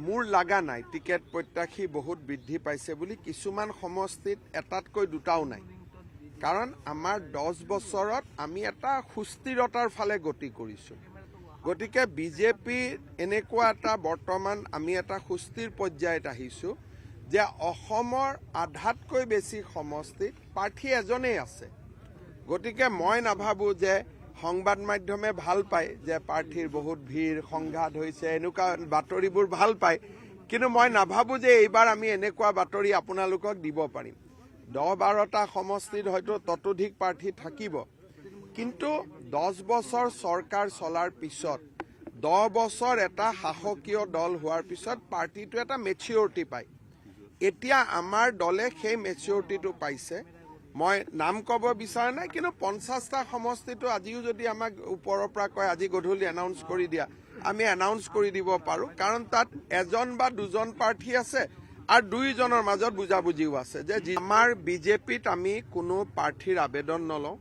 মোৰ লাগা নাই টিকেট প্ৰত্যাশী বহুত বৃদ্ধি পাইছে বুলি। কিছুমান সমষ্টিত এটাতকৈ দুটাও নাই, কাৰণ আমাৰ 10 বছৰত আমি এটা সুস্থিৰতাৰ ফালে গতি কৰিছোঁ। গতিকে বিজেপি এনেকুৱা এটা বৰ্তমান আমি এটা সুস্থিৰ পৰ্যায়ত আহিছোঁ যে অসমৰ আধাতকৈ বেছি সমষ্টিত প্ৰাৰ্থী এজনেই আছে। গতিকে মই নাভাবোঁ যে সংবাদ মাধ্যমে ভাল পায় যে প্ৰাৰ্থীৰ বহুত ভিৰ সংঘাত হৈছে, এনেকুৱা বাতৰিবোৰ ভাল পায়, কিন্তু মই নাভাবোঁ যে এইবাৰ আমি এনেকুৱা বাতৰি আপোনালোকক দিব পাৰিম। 10-12টা সমষ্টিত হয়তো ততোধিক প্ৰাৰ্থী থাকিব, কিন্তু 10 বছৰ চৰকাৰ চলাৰ পিছত 10 বছৰ এটা শাসকীয় দল হোৱাৰ পিছত পাৰ্টিটো এটা মেচিউৰিটি পায়। এতিয়া আমাৰ দলে সেই মেচিউৰিটিটো পাইছে। মই নাম ক'ব বিচৰা নাই, কিন্তু 50টা সমষ্টিটো আজিও যদি আমাক ওপৰৰ পৰা কয় আজি গধূলি এনাউন্স কৰি দিয়া, আমি এনাউন্স কৰি দিব পাৰোঁ, কাৰণ তাত এজন বা দুজন প্ৰাৰ্থী আছে আৰু দুইজনৰ মাজত বুজাবুজিও আছে যে আমাৰ বিজেপিত আমি কোনো প্ৰাৰ্থীৰ আবেদন নলওঁ।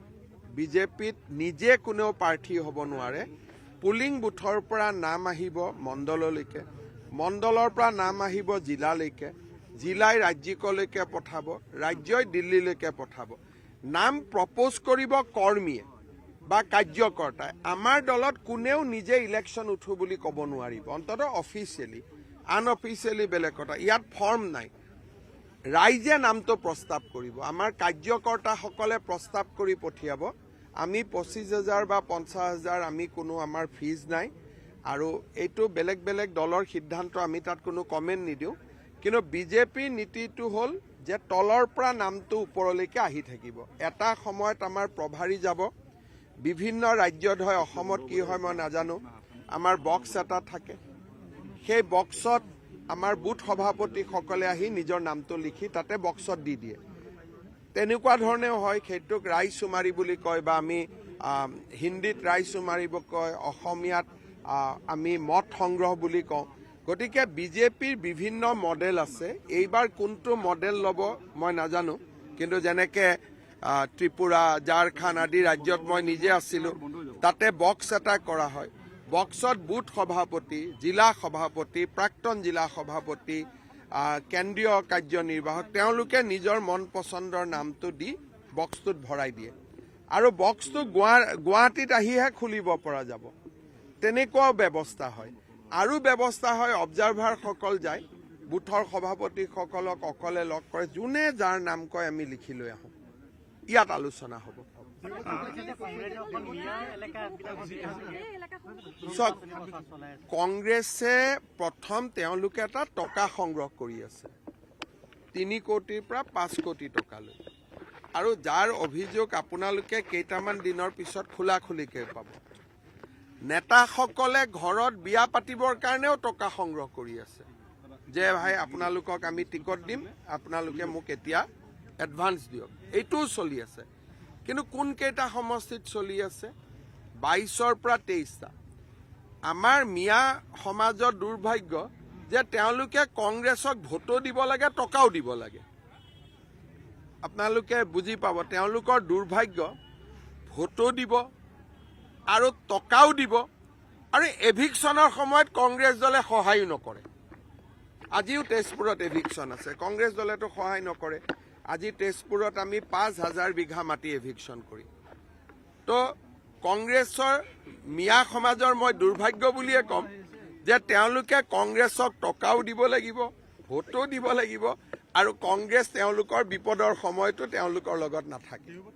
বিজেপিত নিজে কোনেও প্ৰাৰ্থী হ'ব নোৱাৰে। পুলিং বুথৰ পৰা নাম আহিব মণ্ডললৈকে, মণ্ডলৰ পৰা নাম আহিব জিলালৈকে, জিলাই ৰাজ্যিকলৈকে পঠাব, ৰাজ্যই দিল্লীলৈকে পঠাব। নাম প্ৰপ'জ কৰিব কৰ্মীয়ে বা কাৰ্যকৰ্তাই। আমাৰ দলত কোনেও নিজে ইলেকশ্যন উঠো বুলি ক'ব নোৱাৰিব, অন্ততঃ অফিচিয়েলি। আনঅফিচিয়েলি বেলেগ কথা। ইয়াত ফৰ্ম নাই, ৰাইজে নামটো প্ৰস্তাৱ কৰিব। আমাৰ কাৰ্যকৰ্তাসকলে প্ৰস্তাৱ কৰি পঠিয়াব। আমি 25,000 বা 50,000 আমি কোনো আমাৰ ফিজ নাই, আৰু এইটো বেলেগ বেলেগ দলৰ সিদ্ধান্ত, আমি তাত কোনো কমেণ্ট নিদিওঁ। কিন্তু বিজেপিৰ নীতিটো হ'ল যে তলৰ পৰা নামটো ওপৰলৈকে আহি থাকিব। এটা সময়ত আমাৰ প্ৰভাৰী যাব, বিভিন্ন ৰাজ্যত হয়, অসমত কি হয় মই নাজানো, আমাৰ বক্স এটা থাকে। সেই বক্সত আমাৰ বুথ সভাপতিসকলে আহি নিজৰ নামটো লিখি তাতে বক্সত দি দিয়ে। তেনেকুৱা ধৰণেও হয়, সেইটোক ৰাইচুমাৰি বুলি কয়, বা আমি হিন্দীত ৰাইচুমাৰিব কয়, অসমীয়াত আমি মত সংগ্ৰহ বুলি কওঁ। গতিকে বিজেপিৰ বিভিন্ন মডেল আছে। এইবাৰ কোনটো মডেল ল'ব মই নাজানো, কিন্তু যেনেকৈ ত্ৰিপুৰা, ঝাৰখণ্ড আদি ৰাজ্যত মই নিজে আছিলোঁ, তাতে বক্স এটা কৰা হয়। বক্সত বুথ সভাপতি, জিলা সভাপতি, প্ৰাক্তন জিলা সভাপতি, কেন্দ্ৰীয় কাৰ্যনিৰ্বাহক, তেওঁলোকে নিজৰ মন পচন্দৰ নামটো দি বক্সটোত ভৰাই দিয়ে, আৰু বক্সটো গুৱাহাটীত আহিহে খুলিব পৰা যাব। তেনেকুৱাও ব্যৱস্থা হয়। আৰু ব্যৱস্থা হয়, অবজাৰভাৰসকল যায়, বুথৰ সভাপতিসকলক অকলে লগ কৰে, যোনে যাৰ নাম কয় আমি লিখি লৈ আহোঁ। ইয়াত আলোচনা হ'ব। কংগ্ৰেছে প্ৰথম তেওঁলোকে এটা টকা সংগ্ৰহ কৰি আছে, 3 কোটিৰ পৰা 5 কোটি টকালৈ, আৰু যাৰ অভিযোগ আপোনালোকে কেইটামান দিনৰ পিছত খোলাখুলিকৈ পাব। নেতাসকলে ঘৰত বিয়া পাতিবৰ কাৰণেও টকা সংগ্ৰহ কৰি আছে, যে ভাই আপোনালোকক আমি টিকট দিম, আপোনালোকে মোক এতিয়া এডভান্স দিয়ক। এইটোও চলি আছে। কিন্তু কোনকেইটা সমষ্টিত চলি আছে? 22ৰ পৰা 23টা। আমাৰ মিয়া সমাজৰ দুৰ্ভাগ্য যে তেওঁলোকে কংগ্ৰেছক ভোটো দিব লাগে, টকাও দিব লাগে। আপোনালোকে বুজি পাব, তেওঁলোকৰ দুৰ্ভাগ্য, ভোটো দিব আৰু টকাও দিব, আৰু এভিকশ্যনৰ সময়ত কংগ্ৰেছ দলে সহায়ো নকৰে। আজিও তেজপুৰত এভিকশ্যন আছে, কংগ্ৰেছ দলেতো সহায় নকৰে। আজি তেজপুৰত আমি 5,000 বিঘা মাটি এভিকশ্যন কৰিম। তো কংগ্ৰেছৰ মিয়া সমাজৰ মই দুৰ্ভাগ্য বুলিয়ে ক'ম যে তেওঁলোকে কংগ্ৰেছক টকাও দিব লাগিব, ভোটো দিব লাগিব, আৰু কংগ্ৰেছ তেওঁলোকৰ বিপদৰ সময়তো তেওঁলোকৰ লগত নাথাকে।